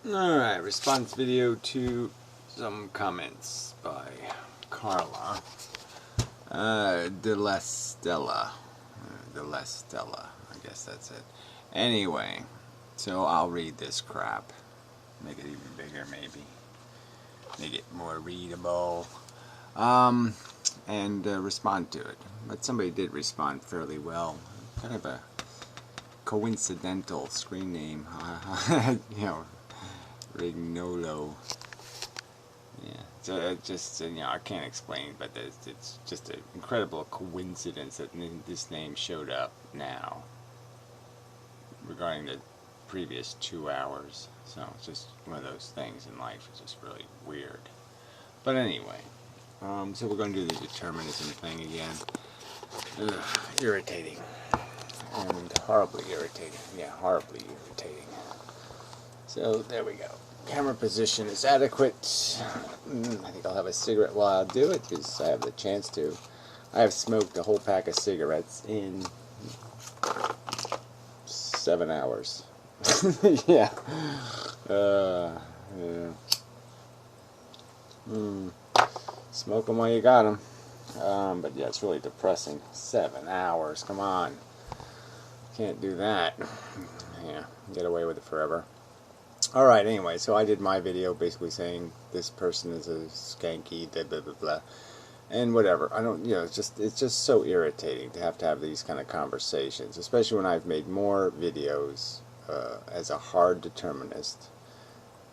Alright, response video to some comments by Carla. De La Stella. I guess that's it. Anyway, so I'll read this crap. Make it even bigger, maybe. Make it more readable. And respond to it. But somebody did respond fairly well. Kind of a coincidental screen name. You know, Rignolo. Yeah, so just, I can't explain, but it's just an incredible coincidence that this name showed up now regarding the previous 2 hours. So it's just one of those things in life. It's just really weird. But anyway, so we're going to do the determinism thing again. Ugh, irritating. And horribly irritating. Yeah, horribly irritating. So there we go. Camera position is adequate. I think I'll have a cigarette while I do it because I have the chance to. I have smoked a whole pack of cigarettes in 7 hours. Yeah. Yeah. Smoke them while you got them. But yeah, it's really depressing. 7 hours. Come on. Can't do that. Yeah, get away with it forever. Alright, anyway, so I did my video basically saying this person is a skanky, blah, blah, blah, blah, and whatever. I don't, it's just so irritating to have these kind of conversations, especially when I've made more videos as a hard determinist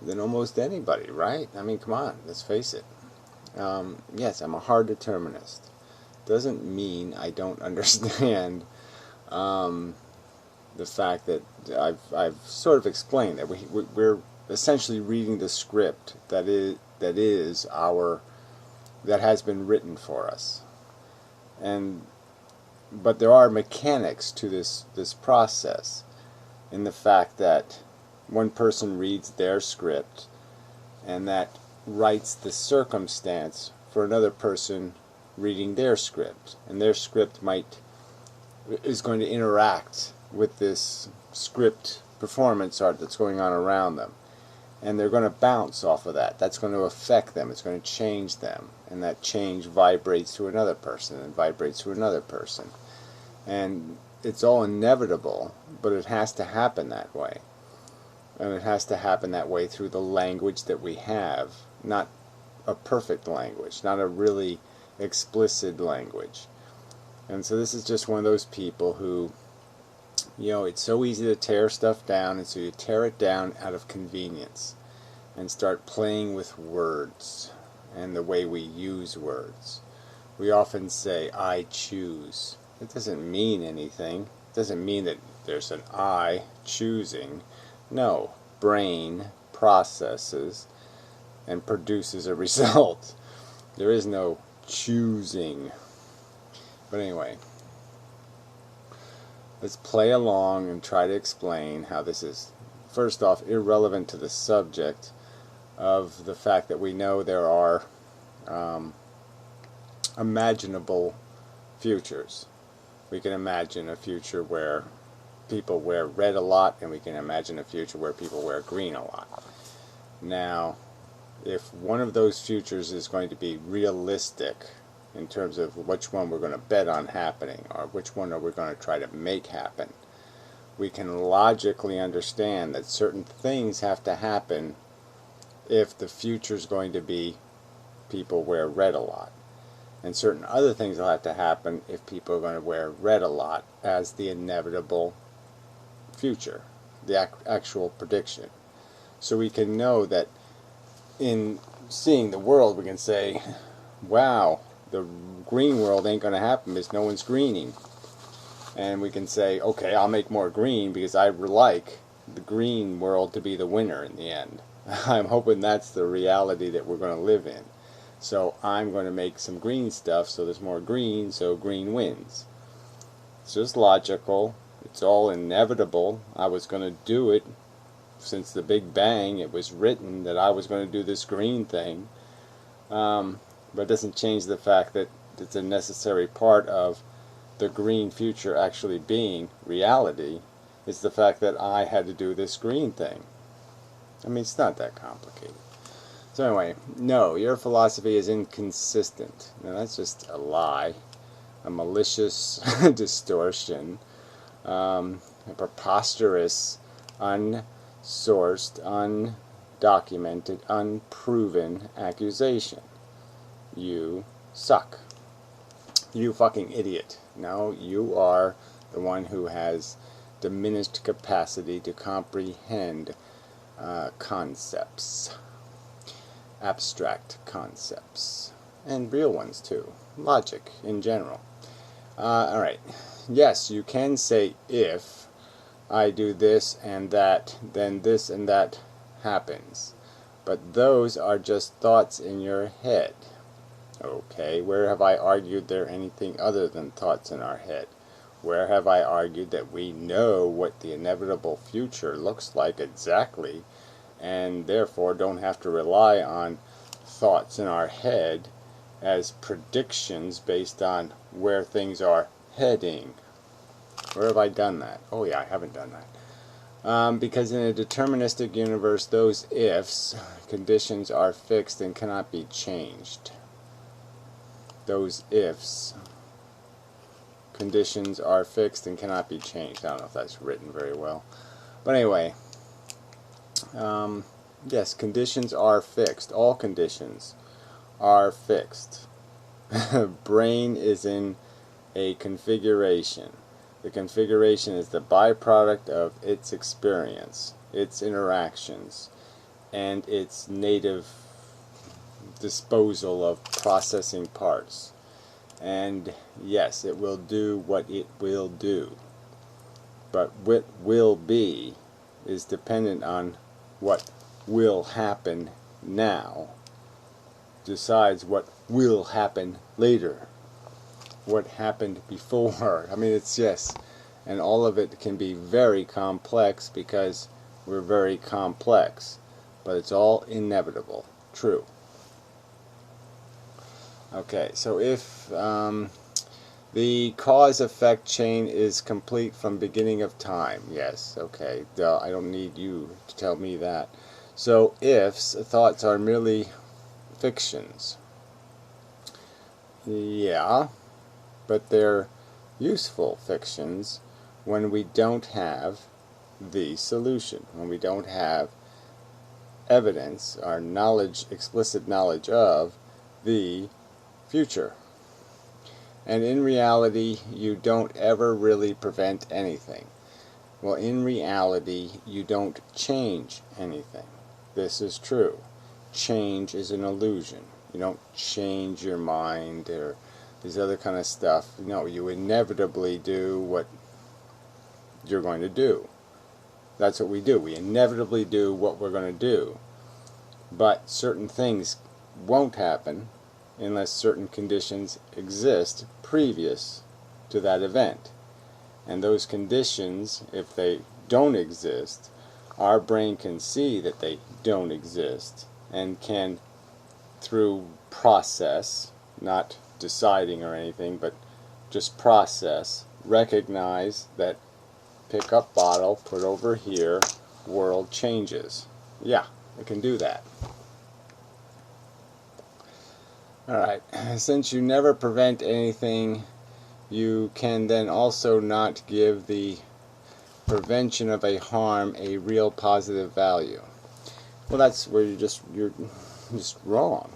than almost anybody, right? I mean, come on, let's face it. Yes, I'm a hard determinist. Doesn't mean I don't understand the fact that I've sort of explained that we're essentially reading the script that has been written for us, but there are mechanics to this process, in the fact that one person reads their script and that writes the circumstance for another person reading their script, and their script is going to interact with this script performance art that's going on around them, and they're going to bounce off of that. That's going to affect them. It's going to change them, and that change vibrates to another person and vibrates to another person, and it's all inevitable, but it has to happen that way, and it has to happen that way through the language that we have, not a perfect language, not a really explicit language. And so this is just one of those people who, it's so easy to tear stuff down, and so you tear it down out of convenience and start playing with words and the way we use words. We often say, I choose. It doesn't mean anything. It doesn't mean that there's an I choosing. No, brain processes and produces a result. There is no choosing. But anyway, let's play along and try to explain how this is, first off, irrelevant to the subject of the fact that we know there are imaginable futures. We can imagine a future where people wear red a lot, and we can imagine a future where people wear green a lot. Now, if one of those futures is going to be realistic in terms of which one we're going to bet on happening, or which one are we going to try to make happen, we can logically understand that certain things have to happen if the future is going to be people wear red a lot, and certain other things will have to happen if people are going to wear red a lot as the inevitable future, the actual prediction. So we can know that in seeing the world, we can say, wow, the green world ain't going to happen because no one's greening. And we can say, okay, I'll make more green because I like the green world to be the winner in the end. I'm hoping that's the reality that we're going to live in. So I'm going to make some green stuff so there's more green, so green wins. It's just logical. It's all inevitable. I was going to do it. Since the Big Bang, it was written that I was going to do this green thing. But it doesn't change the fact that it's a necessary part of the green future actually being reality. It's the fact that I had to do this green thing. I mean, it's not that complicated. So anyway, no, your philosophy is inconsistent. Now that's just a lie, a malicious distortion, a preposterous, unsourced, undocumented, unproven accusation. You suck. You fucking idiot. No, you are the one who has diminished capacity to comprehend concepts. Abstract concepts. And real ones too. Logic in general. Alright. Yes, you can say if I do this and that, then this and that happens. But those are just thoughts in your head. Okay, where have I argued they're anything other than thoughts in our head? Where have I argued that we know what the inevitable future looks like exactly, and therefore don't have to rely on thoughts in our head as predictions based on where things are heading? Where have I done that? Oh yeah, I haven't done that. Because in a deterministic universe, those ifs, conditions are fixed and cannot be changed. Those ifs, conditions are fixed and cannot be changed. I don't know if that's written very well. But anyway, yes, conditions are fixed. All conditions are fixed. Brain is in a configuration. The configuration is the byproduct of its experience, its interactions, and its native disposal of processing parts. And yes, it will do what it will do. But what will be is dependent on what will happen now. Decides what will happen later. What happened before. I mean, it's yes. And all of it can be very complex because we're very complex. But it's all inevitable. True. Okay, so if the cause-effect chain is complete from beginning of time, yes, okay, duh, I don't need you to tell me that. So ifs, thoughts are merely fictions. Yeah, but they're useful fictions when we don't have the solution, when we don't have evidence, our knowledge, explicit knowledge of the future. And in reality, you don't ever really prevent anything. Well, in reality, you don't change anything. This is true. Change is an illusion. You don't change your mind or this other kind of stuff. No, you inevitably do what you're going to do. That's what we do. We inevitably do what we're going to do. But certain things won't happen unless certain conditions exist previous to that event. And those conditions, if they don't exist, our brain can see that they don't exist and can, through process, not deciding or anything, but just process, recognize that pick up bottle, put over here, world changes. Yeah, it can do that. Alright, since you never prevent anything, you can then also not give the prevention of a harm a real positive value. Well, that's where you're just wrong.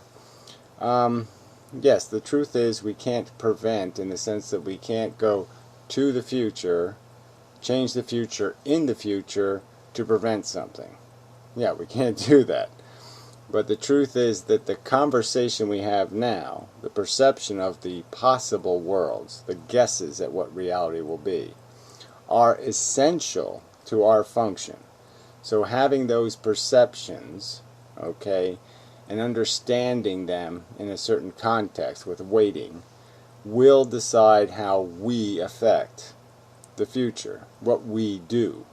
Yes, the truth is we can't prevent in the sense that we can't go to the future, change the future in the future to prevent something. Yeah, we can't do that. But the truth is that the conversation we have now, the perception of the possible worlds, the guesses at what reality will be, are essential to our function. So having those perceptions, okay, and understanding them in a certain context with weighting, will decide how we affect the future, what we do.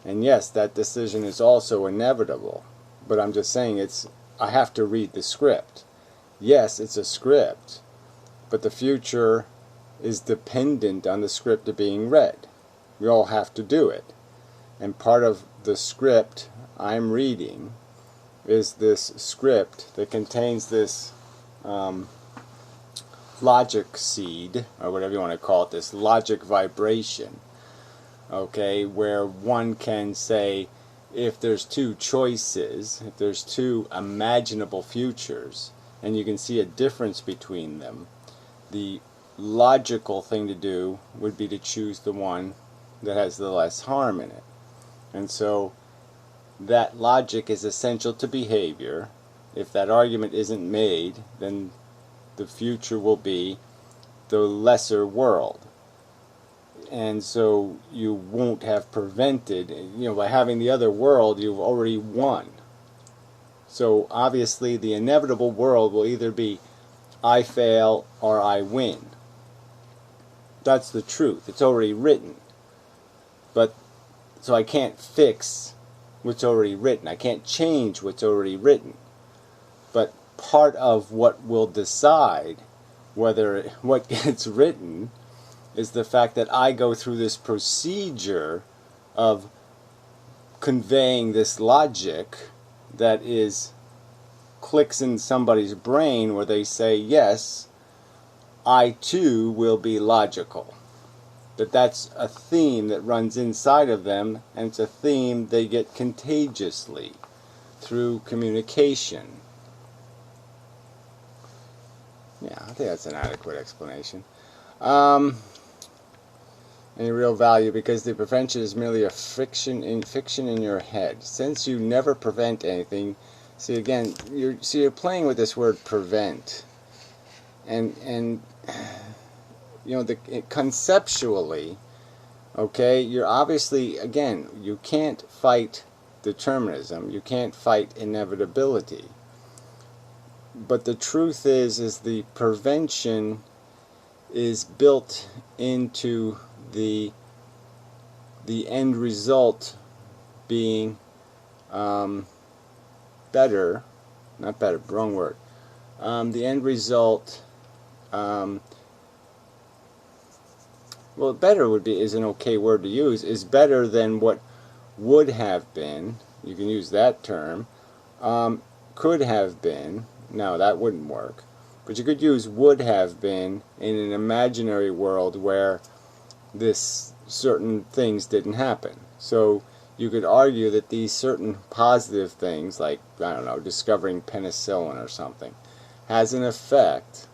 And yes, that decision is also inevitable. But I'm just saying I have to read the script. Yes, it's a script, but the future is dependent on the script being read. We all have to do it. And part of the script I'm reading is this script that contains this logic seed, or whatever you want to call it, this logic vibration, okay, where one can say, if there's two choices, if there's two imaginable futures, and you can see a difference between them, the logical thing to do would be to choose the one that has the less harm in it. And so that logic is essential to behavior. If that argument isn't made, then the future will be the lesser world. And so you won't have prevented, by having the other world, you've already won. So obviously the inevitable world will either be I fail or I win. That's the truth. It's already written. But so I can't fix what's already written. I can't change what's already written. But part of what will decide what gets written is the fact that I go through this procedure of conveying this logic that clicks in somebody's brain where they say, yes, I too will be logical. That's a theme that runs inside of them, and it's a theme they get contagiously through communication. Yeah, I think that's an adequate explanation. Any real value, because the prevention is merely a fiction in your head. Since you never prevent anything, see again, you're playing with this word prevent, and conceptually, okay, you're obviously, again, you can't fight determinism, you can't fight inevitability. But the truth is the prevention is built into the end result being better, not better, wrong word. The end result, well, better is an okay word to use, is better than what would have been. You can use that term. Could have been. No, that wouldn't work. But you could use would have been in an imaginary world where this certain things didn't happen. So you could argue that these certain positive things, like, I don't know, discovering penicillin or something, has an effect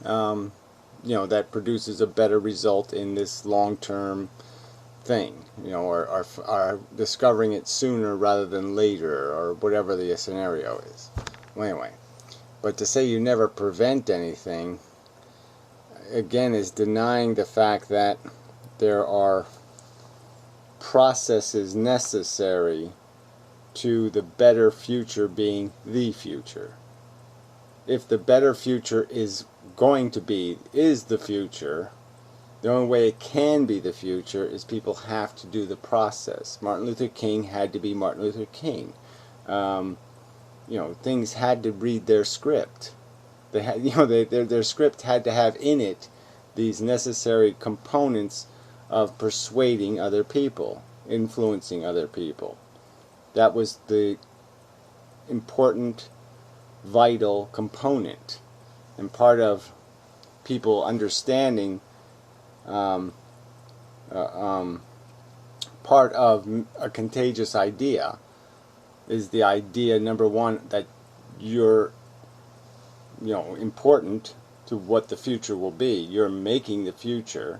that produces a better result in this long-term thing, or discovering it sooner rather than later, or whatever the scenario is. Well, anyway, but to say you never prevent anything, again, is denying the fact that there are processes necessary to the better future being the future. If the better future is the future, the only way it can be the future is people have to do the process. Martin Luther King had to be Martin Luther King. Things had to read their script. They had, their script had to have in it these necessary components of persuading other people, influencing other people. That was the important, vital component. And part of people understanding, part of a contagious idea is the idea, number one, that you're important to what the future will be. You're making the future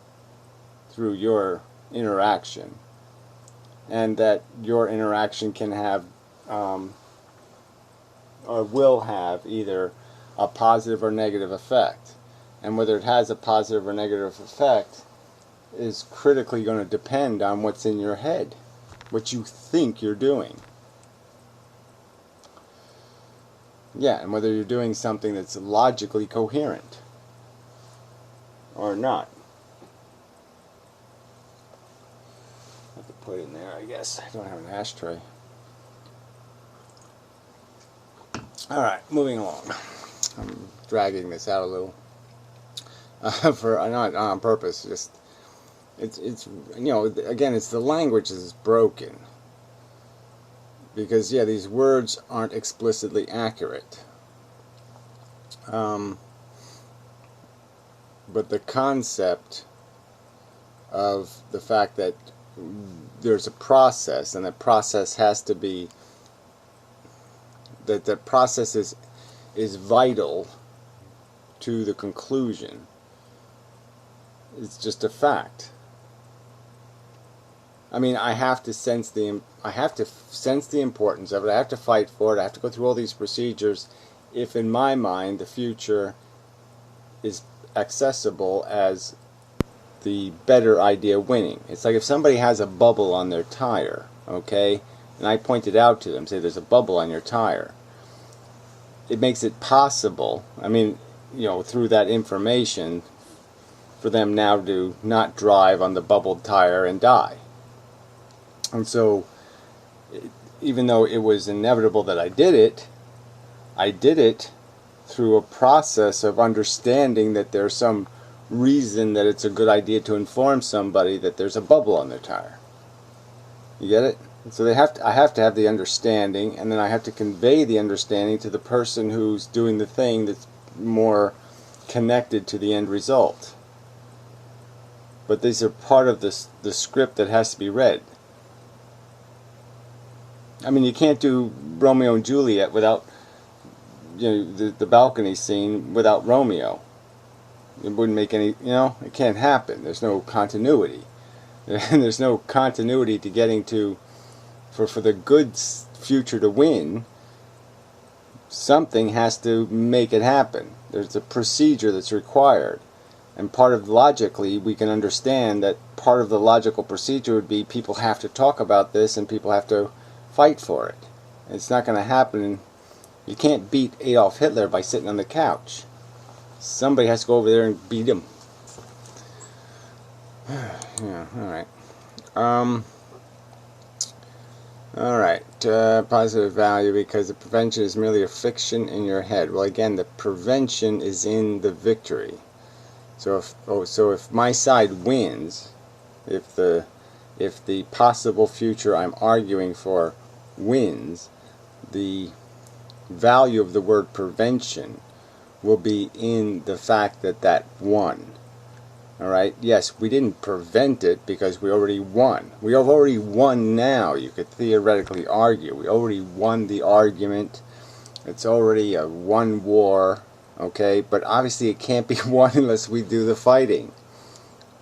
through your interaction, and that your interaction can have or will have either a positive or negative effect. And whether it has a positive or negative effect is critically going to depend on what's in your head, what you think you're doing. Yeah, and whether you're doing something that's logically coherent or not. I have to put it in there, I guess. I don't have an ashtray. Alright, moving along. I'm dragging this out a little. Not on purpose, just it's again, it's the language is broken. because yeah, these words aren't explicitly accurate. But the concept of the fact that there's a process, and that process has to be, that process is vital to the conclusion, it's just a fact. I mean, I have to sense the importance of it. I have to fight for it. I have to go through all these procedures if in my mind the future is accessible as the better idea winning. It's like if somebody has a bubble on their tire, okay, and I point it out to them, say there's a bubble on your tire. It makes it possible, I mean, you know, through that information, for them now to not drive on the bubbled tire and die. And so, even though it was inevitable that I did it through a process of understanding that there's some reason that it's a good idea to inform somebody that there's a bubble on their tire. You get it? So I have to have the understanding, and then I have to convey the understanding to the person who's doing the thing that's more connected to the end result. But these are part of the script that has to be read. I mean, you can't do Romeo and Juliet without, you know, the balcony scene without Romeo. It wouldn't make any, you know, it can't happen. There's no continuity. There's no continuity to getting to, for the good future to win, something has to make it happen. There's a procedure that's required. And part of, logically, we can understand that part of the logical procedure would be people have to talk about this and people have to fight for it. It's not going to happen. You can't beat Adolf Hitler by sitting on the couch. Somebody has to go over there and beat him. Yeah, alright. Alright, positive value because the prevention is merely a fiction in your head. Well, again, the prevention is in the victory. So if my side wins, if the possible future I'm arguing for wins, the value of the word prevention will be in the fact that won. Alright? Yes, we didn't prevent it because we already won. We have already won now, you could theoretically argue. We already won the argument. It's already a won war. Okay? But obviously it can't be won unless we do the fighting.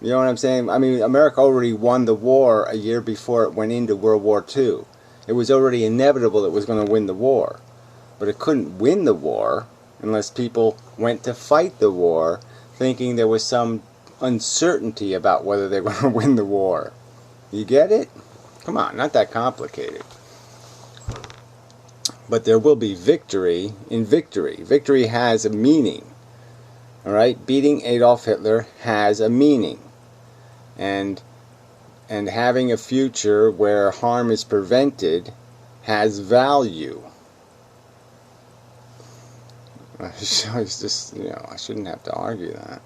You know what I'm saying? I mean, America already won the war a year before it went into World War II. It was already inevitable it was going to win the war. But it couldn't win the war unless people went to fight the war thinking there was some uncertainty about whether they were going to win the war. You get it? Come on, not that complicated. But there will be victory in victory. Victory has a meaning. Alright? Beating Adolf Hitler has a meaning. And having a future where harm is prevented has value. It's just, you know, I shouldn't have to argue that.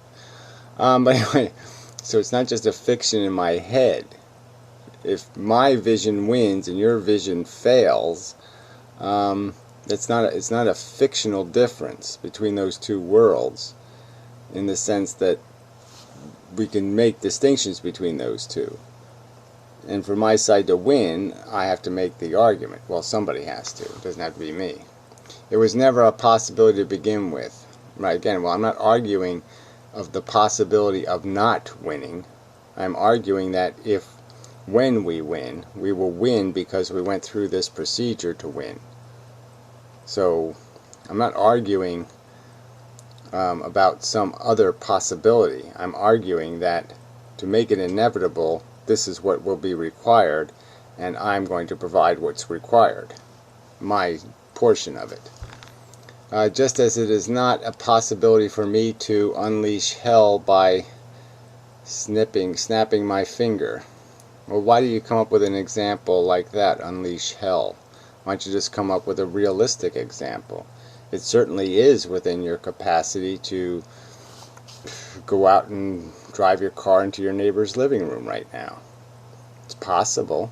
But anyway, so it's not just a fiction in my head. If my vision wins and your vision fails, it's not a fictional difference between those two worlds, in the sense that we can make distinctions between those two. And for my side to win, I have to make the argument. Well, somebody has to. It doesn't have to be me. It was never a possibility to begin with. Right? Again, well, I'm not arguing of the possibility of not winning. I'm arguing that when we win, we will win because we went through this procedure to win. So, I'm not arguing about some other possibility. I'm arguing that to make it inevitable, this is what will be required, and I'm going to provide what's required. My portion of it. Just as it is not a possibility for me to unleash hell by snapping my finger. Well, why do you come up with an example like that, unleash hell? Why don't you just come up with a realistic example? It certainly is within your capacity to go out and drive your car into your neighbor's living room right now. It's possible.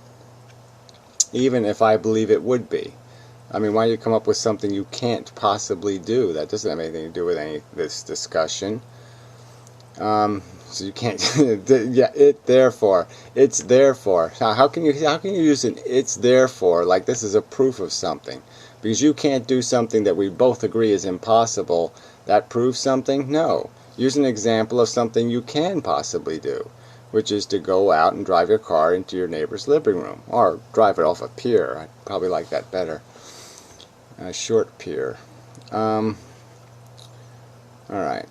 even if I believe it would be. I mean, why do you come up with something you can't possibly do? That doesn't have anything to do with any of this discussion. So you can't. Yeah, it's therefore. How can you use an it's therefore like this is a proof of something? Because you can't do something that we both agree is impossible. That proves something? No. Use an example of something you can possibly do, which is to go out and drive your car into your neighbor's living room, or drive it off a pier. I'd probably like that better. A short pier. All right.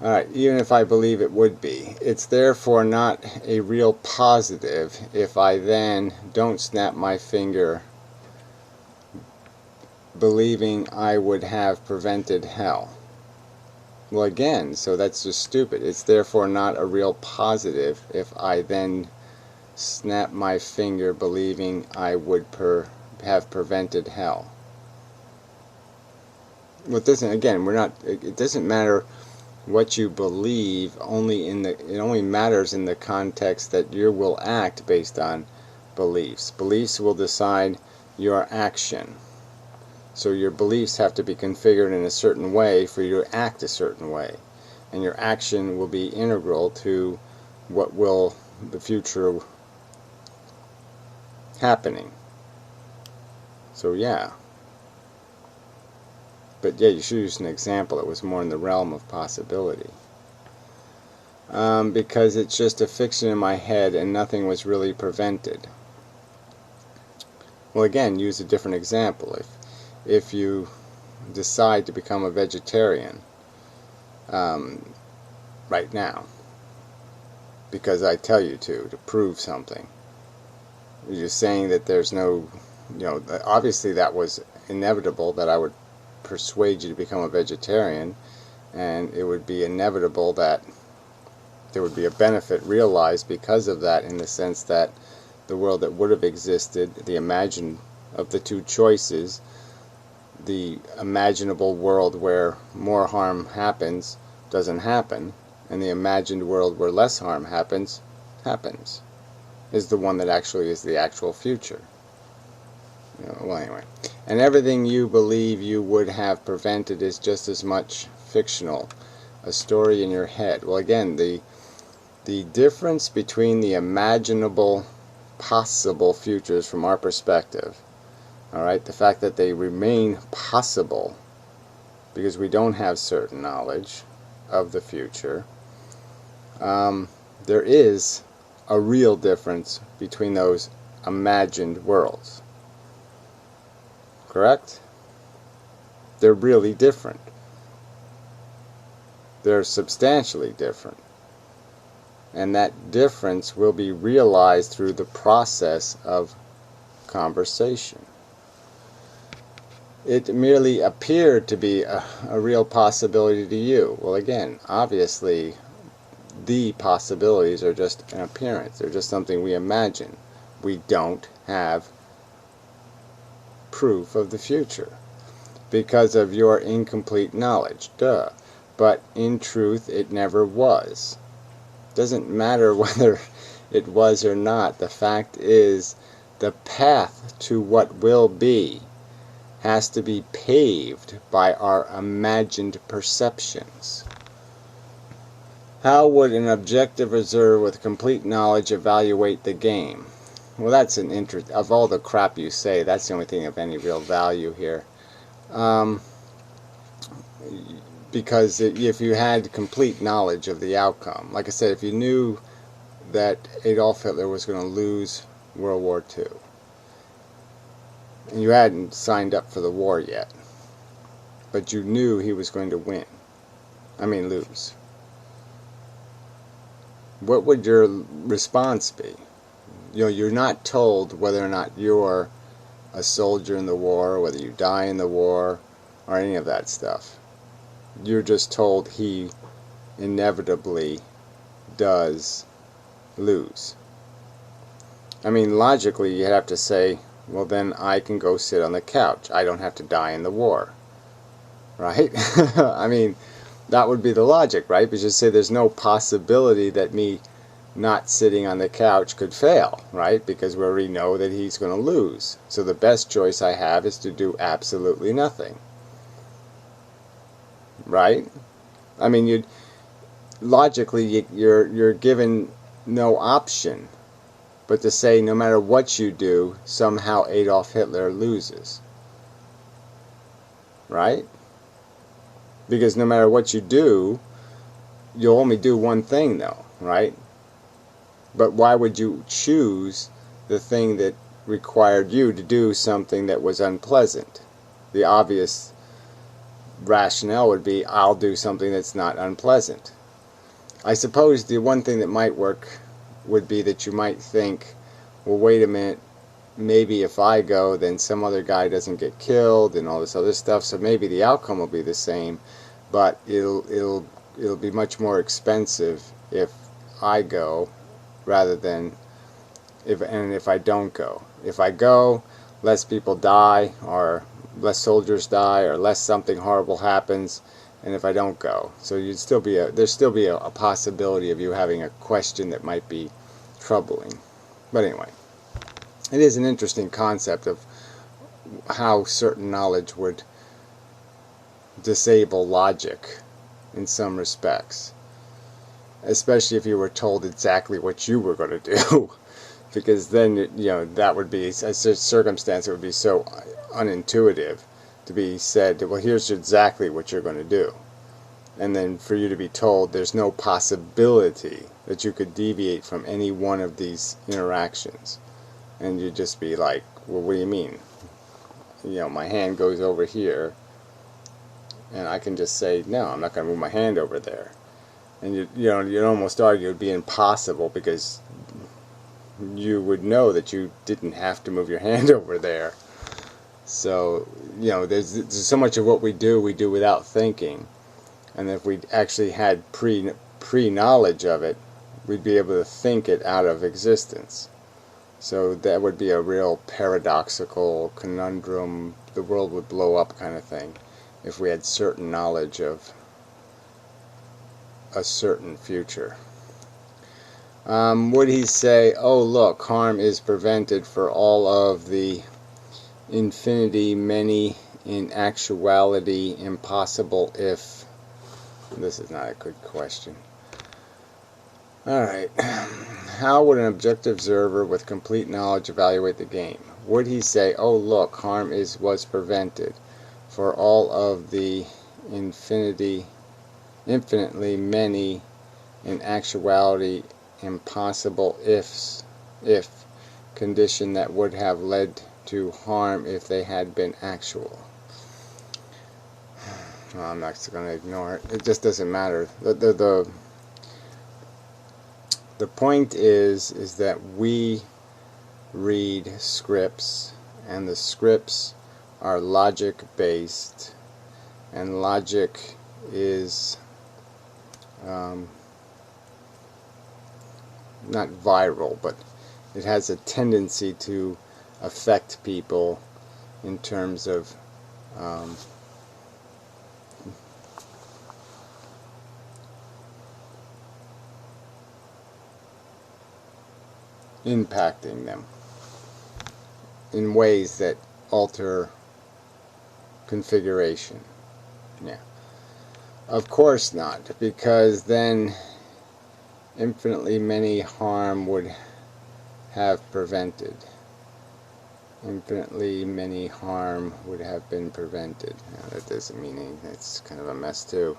Alright, even if I believe it would be. It's therefore not a real positive if I then don't snap my finger believing I would have prevented hell. Well, again, so that's just stupid. It's therefore not a real positive if I then snap my finger believing I would have prevented hell. Well, it doesn't, again, it doesn't matter what you believe, it only matters in the context that you will act based on beliefs. Beliefs will decide your action. So your beliefs have to be configured in a certain way for you to act a certain way. And your action will be integral to what will the future happening. So yeah. But yeah, you should use an example that was more in the realm of possibility. Because it's just a fiction in my head and nothing was really prevented. Well, again, use a different example. If you decide to become a vegetarian right now, because I tell you to prove something, you're saying that there's no, obviously that was inevitable that I would persuade you to become a vegetarian, and it would be inevitable that there would be a benefit realized because of that, in the sense that the world that would have existed, the imagined of the two choices, the imaginable world where more harm happens doesn't happen, and the imagined world where less harm happens is the one that actually is the actual future. Well, anyway. And everything you believe you would have prevented is just as much fictional, a story in your head. Well, again, the difference between the imaginable, possible futures from our perspective, alright, the fact that they remain possible because we don't have certain knowledge of the future, there is a real difference between those imagined worlds. Correct? They're really different. They're substantially different. And that difference will be realized through the process of conversation. It merely appeared to be a real possibility to you. Well, again, obviously, the possibilities are just an appearance. They're just something we imagine. We don't have proof of the future because of your incomplete knowledge. Duh. But in truth, it never was. Doesn't matter whether it was or not. The fact is, the path to what will be has to be paved by our imagined perceptions. How would an objective observer with complete knowledge evaluate the game? Well, that's an interest. Of all the crap you say, that's the only thing of any real value here. Because if you had complete knowledge of the outcome, like I said, if you knew that Adolf Hitler was going to lose World War II, and you hadn't signed up for the war yet, but you knew he was going to lose, what would your response be? You're not told whether or not you're a soldier in the war, whether you die in the war, or any of that stuff. You're just told he inevitably does lose. Logically, you'd have to say, well, then I can go sit on the couch. I don't have to die in the war. Right? That would be the logic, right? Because you say there's no possibility that me not sitting on the couch could fail, right? Because we already know that he's going to lose. So the best choice I have is to do absolutely nothing. Right? I mean, logically you're given no option but to say no matter what you do, somehow Adolf Hitler loses. Right? Because no matter what you do, you'll only do one thing though, right? But why would you choose the thing that required you to do something that was unpleasant? The obvious rationale would be, I'll do something that's not unpleasant. I suppose the one thing that might work would be that you might think, well, wait a minute, maybe if I go, then some other guy doesn't get killed and all this other stuff, so maybe the outcome will be the same, but it'll be much more expensive if I go rather than if I don't go. If I go, less people die, or less soldiers die, or less something horrible happens, and if I don't go. So there'd still be a possibility of you having a question that might be troubling. But anyway, it is an interesting concept of how certain knowledge would disable logic in some respects, especially if you were told exactly what you were going to do. Because then, that would be a circumstance that would be so unintuitive to be said, well, here's exactly what you're going to do. And then for you to be told there's no possibility that you could deviate from any one of these interactions. And you'd just be like, well, what do you mean? My hand goes over here, and I can just say, no, I'm not going to move my hand over there. And you'd almost argue it would be impossible, because you would know that you didn't have to move your hand over there. So, there's so much of what we do without thinking. And if we actually had pre-knowledge of it, we'd be able to think it out of existence. So that would be a real paradoxical conundrum, the world would blow up kind of thing, if we had certain knowledge of a certain future. Would he say, oh look, harm is prevented for all of the infinity, many, in actuality, impossible if... This is not a good question. Alright. How would an objective observer with complete knowledge evaluate the game? Would he say, oh look, harm was prevented for all of the infinitely many, in actuality, impossible if condition that would have led to harm if they had been actual? Well, I'm not going to ignore it. It just doesn't matter. The point is that we read scripts, and the scripts are logic based, and logic is not viral, but it has a tendency to affect people in terms of impacting them in ways that alter configuration. Yeah. Of course not, because then infinitely many harm would have prevented. Infinitely many harm would have been prevented. Now, that doesn't mean anything. That's kind of a mess too.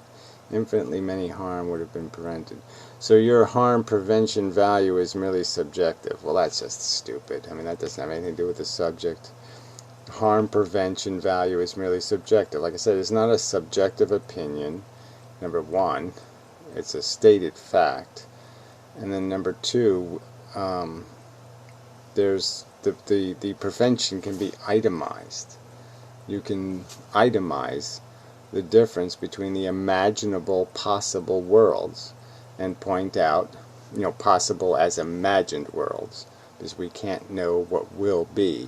Infinitely many harm would have been prevented. So your harm prevention value is merely subjective. Well, that's just stupid. I mean, that doesn't have anything to do with the subject. Harm prevention value is merely subjective. Like I said, it's not a subjective opinion. Number one, it's a stated fact. And then number two, there's the prevention can be itemized. You can itemize the difference between the imaginable possible worlds and point out, possible as imagined worlds, because we can't know what will be.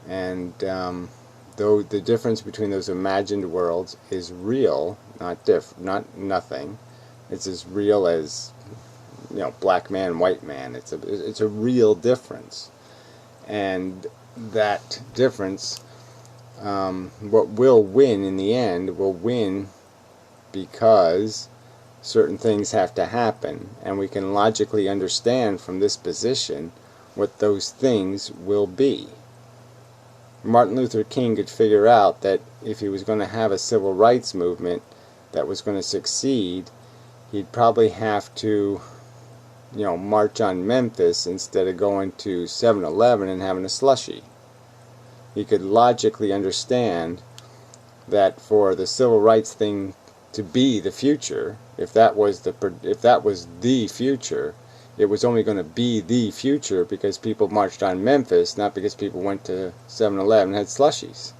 And though the difference between those imagined worlds is real, not nothing, it's as real as black man, white man. It's a real difference, and that difference, what will win in the end will win because certain things have to happen, and we can logically understand from this position what those things will be. Martin Luther King could figure out that if he was going to have a civil rights movement that was going to succeed, he'd probably have to, march on Memphis instead of going to 7-Eleven and having a slushie. He could logically understand that for the civil rights thing to be the future, if that was the future, it was only going to be the future because people marched on Memphis, not because people went to 7-Eleven and had slushies.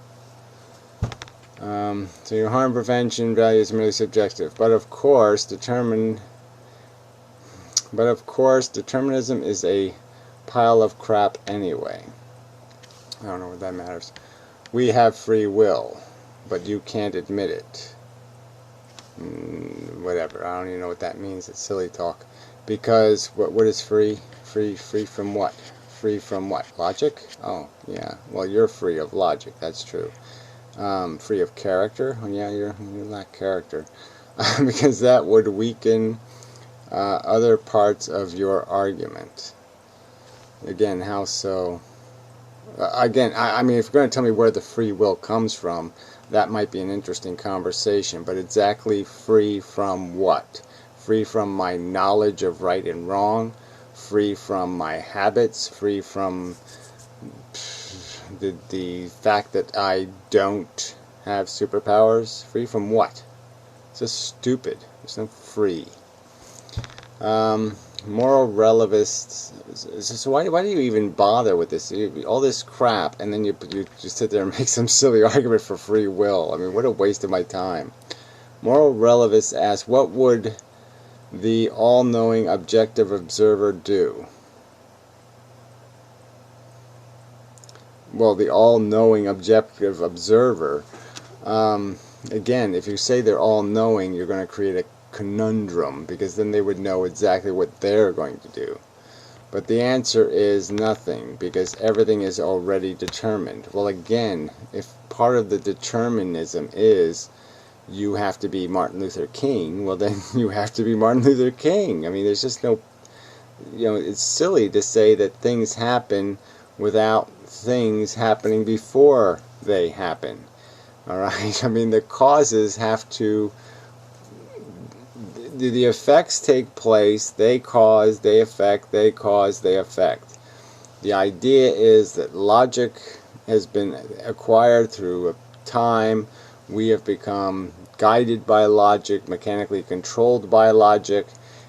So your harm prevention value is merely subjective, but of course determinism is a pile of crap anyway. I don't know what that matters. We have free will, but you can't admit it. Whatever, I don't even know what that means. It's silly talk. Because what is free? Free from what? Free from what? Logic? Oh, yeah. Well, you're free of logic. That's true. Free of character? Oh, yeah, you lack character. Because that would weaken other parts of your argument. Again, how so? Again, I mean, if you're going to tell me where the free will comes from, that might be an interesting conversation. But exactly free from what? Free from my knowledge of right and wrong? Free from my habits? Free from the fact that I don't have superpowers? Free from what? It's just stupid. There's no free. Moral relativists. So why do you even bother with this? All this crap, and then you just sit there and make some silly argument for free will. I mean, what a waste of my time. Moral relativists ask, what would the all-knowing objective observer do? Well, the all-knowing objective observer, again, if you say they're all-knowing, you're going to create a conundrum, because then they would know exactly what they're going to do. But the answer is nothing, because everything is already determined. Well, again, if part of the determinism is you have to be Martin Luther King, well then you have to be Martin Luther King. I mean, there's just no, it's silly to say that things happen without things happening before they happen. Alright? I mean, the causes have to, the effects take place, they cause, they affect, they cause, they affect. The idea is that logic has been acquired through time. We have become guided by logic, mechanically controlled by logic,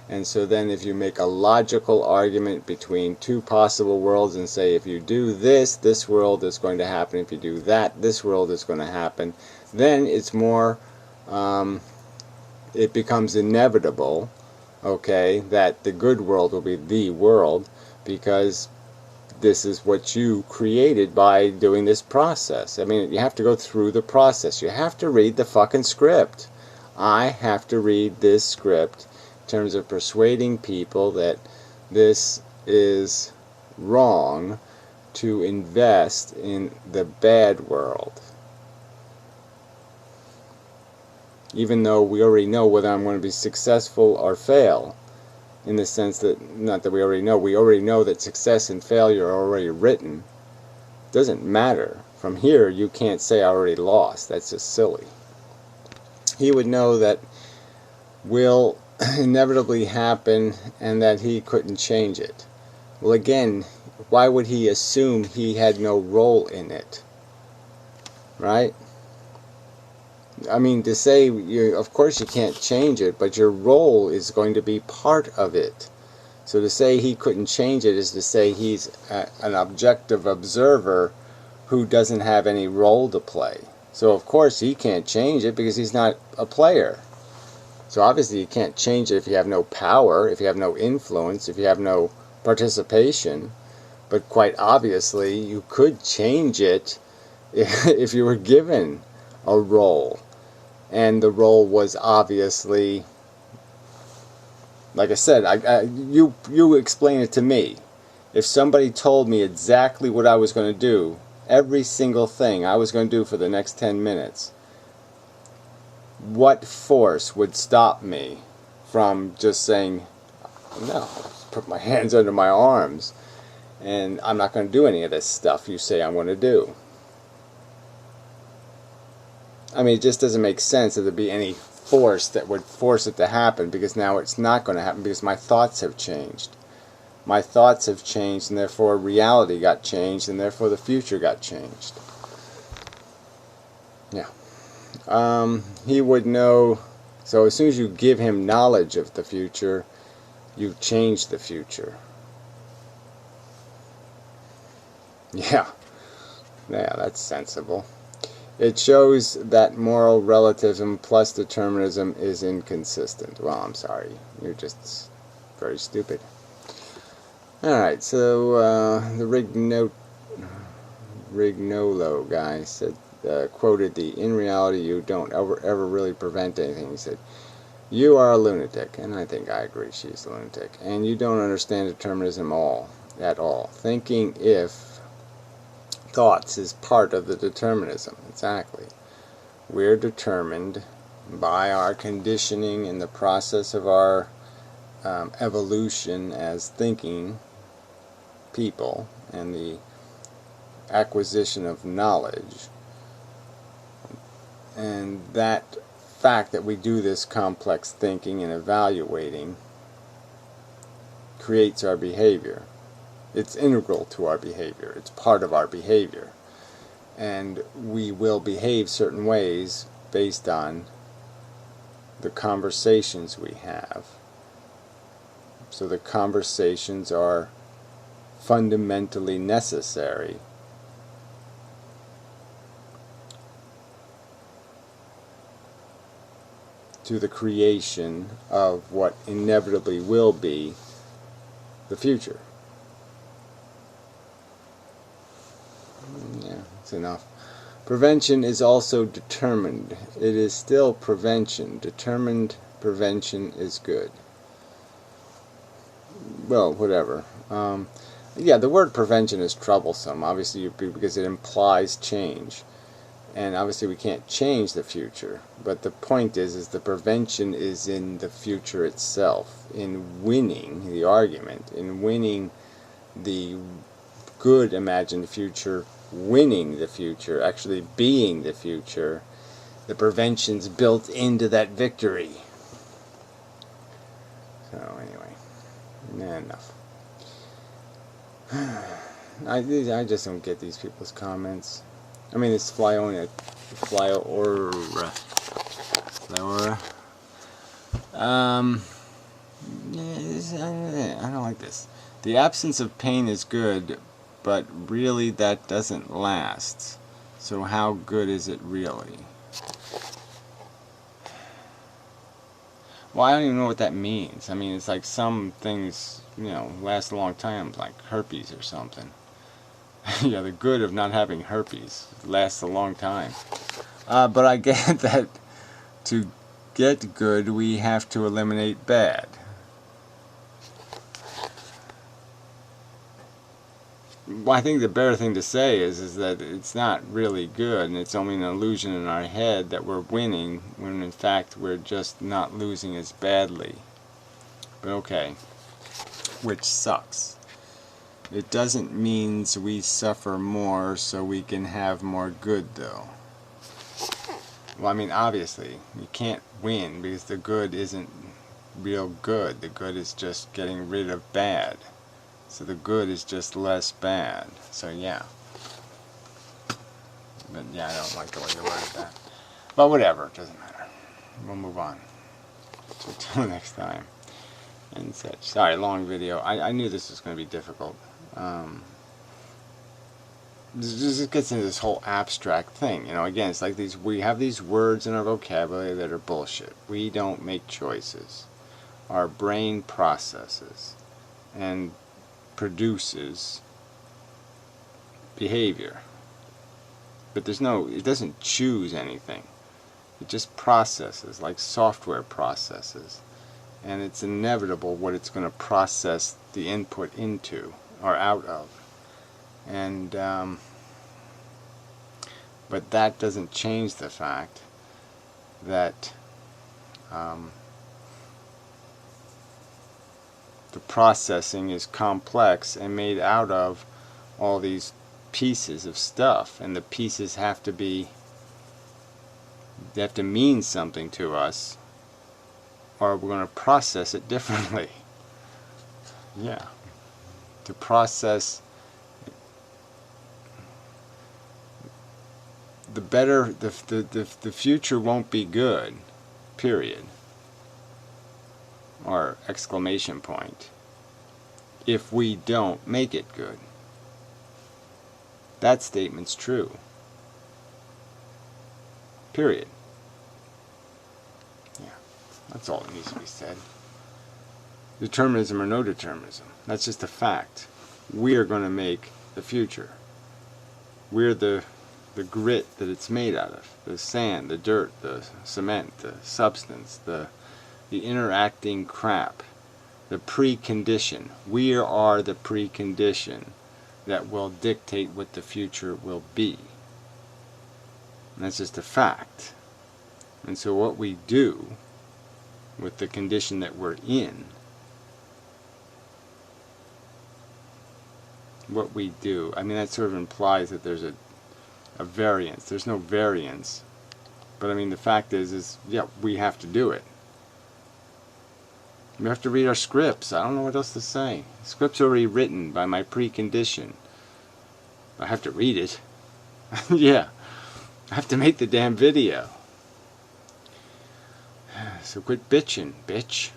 and so then if you make a logical argument between two possible worlds and say, if you do this, this world is going to happen, if you do that, this world is going to happen, then it's more, it becomes inevitable, okay, that the good world will be the world, because this is what you created by doing this process. I mean, you have to go through the process. You have to read the fucking script. I have to read this script in terms of persuading people that this is wrong to invest in the bad world. Even though we already know whether I'm going to be successful or fail. In the sense that, not that we already know that success and failure are already written. It doesn't matter. From here, you can't say I already lost. That's just silly. He would know that will inevitably happen and that he couldn't change it. Well, again, why would he assume he had no role in it? Right? I mean, to say, of course you can't change it, but your role is going to be part of it. So to say he couldn't change it is to say he's an objective observer who doesn't have any role to play. So of course he can't change it because he's not a player. So obviously you can't change it if you have no power, if you have no influence, if you have no participation. But quite obviously you could change it if you were given a role. And the role was obviously Like I said, you explain it to me. If somebody told me exactly what I was going to do, every single thing I was going to do for the next 10 minutes, what force would stop me from just saying, no, put my hands under my arms, and I'm not going to do any of this stuff you say I'm going to do? I mean, it just doesn't make sense that there'd be any force that would force it to happen, because now it's not going to happen because my thoughts have changed. My thoughts have changed, and therefore reality got changed, and therefore the future got changed. Yeah. He would know. So as soon as you give him knowledge of the future, you've changed the future. Yeah. Yeah, that's sensible. It shows that moral relativism plus determinism is inconsistent. Well, I'm sorry. You're just very stupid. Alright, so the Rignolo guy said, quoted the, "In reality you don't ever really prevent anything." He said, "You are a lunatic," and I think I agree, she's a lunatic, "and you don't understand determinism at all. Thinking if thoughts is part of the determinism." Exactly. We're determined by our conditioning in the process of our evolution as thinking people and the acquisition of knowledge, and that fact that we do this complex thinking and evaluating creates our behavior. It's integral to our behavior. It's part of our behavior, and we will behave certain ways based on the conversations we have. So the conversations are fundamentally necessary to the creation of what inevitably will be the future. Yeah, that's enough. Prevention is also determined. It is still prevention. Determined prevention is good. Well, whatever. Yeah, the word prevention is troublesome, obviously, because it implies change. And obviously we can't change the future. But the point is the prevention is in the future itself, in winning the argument, in winning the good imagined future, winning the future, actually being the future. The prevention's built into that victory. So anyway, enough. I just don't get these people's comments. I mean, it's Flyoora. I don't like this. The absence of pain is good, but really that doesn't last. So how good is it really? Well, I don't even know what that means. I mean, it's like some things, last a long time, like herpes or something. Yeah, the good of not having herpes lasts a long time. But I get that to get good, we have to eliminate bad. Well, I think the better thing to say is that it's not really good, and it's only an illusion in our head that we're winning, when in fact we're just not losing as badly. But okay, which sucks. It doesn't mean we suffer more so we can have more good, though. Well, I mean, obviously, you can't win because the good isn't real good. The good is just getting rid of bad. So the good is just less bad. So yeah. But yeah, I don't like the way you worded that. But whatever, it doesn't matter. We'll move on. So until next time. And such. Sorry, long video. I knew this was going to be difficult. This gets into this whole abstract thing. Again, it's like we have these words in our vocabulary that are bullshit. We don't make choices. Our brain processes and produces behavior. But it doesn't choose anything. It just processes, like software processes. and it's inevitable what it's going to process the input into or out of. And but that doesn't change the fact that the processing is complex and made out of all these pieces of stuff, and the pieces have to mean something to us, or we're going to process it differently. Yeah, to process the better, the future won't be good, period, or exclamation point, if we don't make it good. That statement's true, period. Yeah, that's all that needs to be said. Determinism or no determinism, that's just a fact. We are going to make the future. We're the grit that it's made out of, the sand, the dirt, the cement, the substance, the interacting crap, the precondition. We are the precondition that will dictate what the future will be. And that's just a fact. And so what we do with the condition that we're in, what we do, I mean, that sort of implies that there's a variance. There's no variance. But I mean, the fact is yeah, we have to do it. We have to read our scripts. I don't know what else to say. The script's already written by my precondition. I have to read it. Yeah. I have to make the damn video. So quit bitching, bitch.